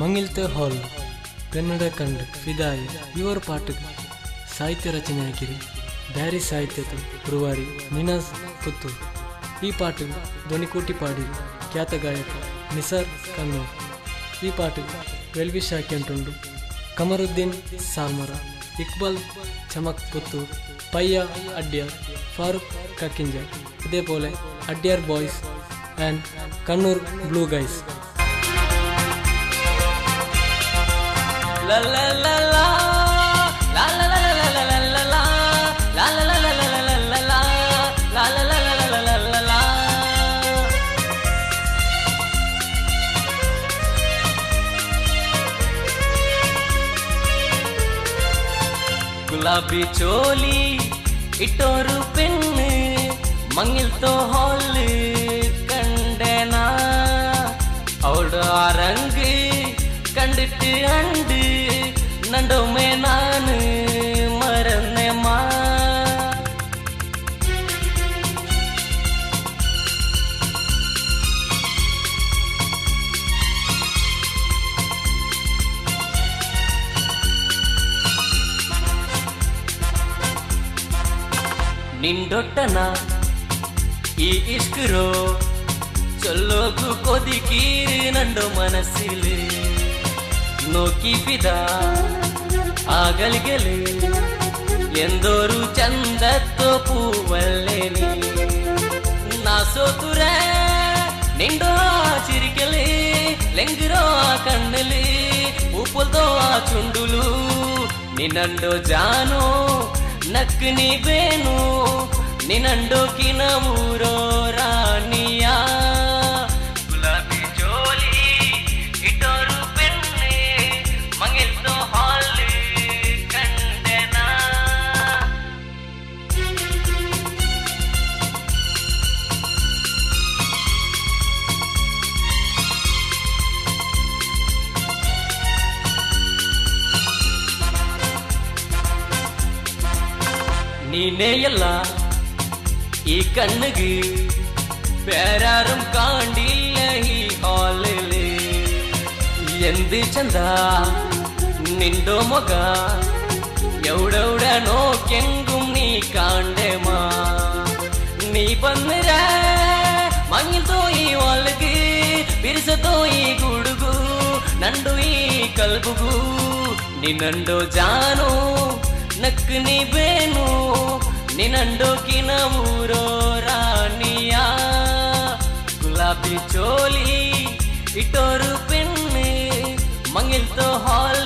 ಮಂಗಿಲ್ತೆ ಹಾಲ್ ಕನ್ನಡ ಕಂಡ ಫಿದಾಯಿ ಇವರ ಪಾಠ ಸಾಹಿತ್ಯ ರಚನೆ ಹಾಕಿರಿ ಬ್ಯಾರಿ ಸಾಹಿತ್ಯದ ರೂವಾರಿ ನಿನಾಸ್ ಪುತ್ತೂರು. ಈ ಪಾಠ ಧ್ವನಿಕೂಟಿ ಪಾಡಿರಿ ಖ್ಯಾತ ಗಾಯಕ ನಿಸಾರ್ ಕನ್ನೂರ್. ಈ ಪಾಠ ವೆಲ್ವಿಶ್ ಹಾಕ್ಯಂಟುಂಡು ಕಮರುದ್ದೀನ್ ಸಾಲ್ಮರ, ಇಕ್ಬಾಲ್ ಚಮಕ್ ಪುತ್ತೂರ್, ಪಯ್ಯ ಅಡ್ಯಾರ್, ಫಾರೂಕ್ ಕಕ್ಕಿಂಜ, ಇದೇപോലെ Adyar boys and Kannur blue guys. ಗುಲಾಬಿ ಚೋಲಿ ಇಟ್ಟೋರು ಪೆನ್ನು ಮಂಗಿಲ್ತೋ ಹಾಲ್ கண்டேனா அவளோட அரங்கு கண்டுட்டு அண்டு நண்டோமே நானு மறந்தேமா. ನಿಂಡೊಟ್ಟನ ಈ ಇಷ್ಕರೋ ಚೊಲ್ಲೋಕು ಕೊದಿಕೀರಿ ನಂಡು ಮನಸ್ಸಿಲಿ ನೋಕಿ ಫಿದ ಆಗಲ್ಗೆಲೆ ಎಂದೋರು ಚಂದತ್ತೋ ಪೂವಲ್ಲೇನಿ ನಾ ಸೋತುರೆ ನಿಂಡೋ ಚಿರಿಕೆಲಿ ಲೆಂಗಿರೋ ಕಣ್ಣಲಿ ಉಪ್ಪಲ್ದೋ ಚುಂಡುಲು ನಿನ್ನಂಡೋ ಜಾನೋ ನಕ್ ನೀ ಬೇನು ನಿನ್ನಂಡೋ ಕಿನ ಊರೋ ರಾಣಿಯ. ಗುಲಾಬಿ ಜೋಲಿ ಇಟ್ಟೋರು ಪೆನ್ನೆ ಮಂಗಿಲ್ತೋ ಹಾಲ್ ಕಂಡೆನಾ. ನೀನೇ ಎಲ್ಲ ಈ ಕಣ್ಣಿಗೆ ಬೇರಾರು ಕಾಣಿಲ್ಲ ಈ ಹಾಲಲ್ಲಿ ಎಂದಿ ಚಂದ ನಿಂಡೋ ಮೊಗ ಎವಡೌಡನೋ ಕೆಂಗುಂ ನೀ ಕಾಂಡೆಮಾ. ನೀ ಬಂದ್ರ ಮಂಗಿಲ್ತೋ ಈ ಒಳಗೆ ಬಿರ್ಸತೋ ಈ ಗುಡುಗು ನಂಡು ಈ ಕಲ್ಬುಗು ನಿನ್ನಂಡೋ ಜಾನು ನಕ್ ನೀ ಬೇನು ನಿನ್ನಂಡೋ ಕಿನ ಊರೋ ರಾಣಿಯ. ಗುಲಾಬಿ ಚೋಲಿ ಇಟ್ಟೋರು ಪೆನ್ನೆ ಮಂಗಿಲ್ತೋ ಹಾಲ್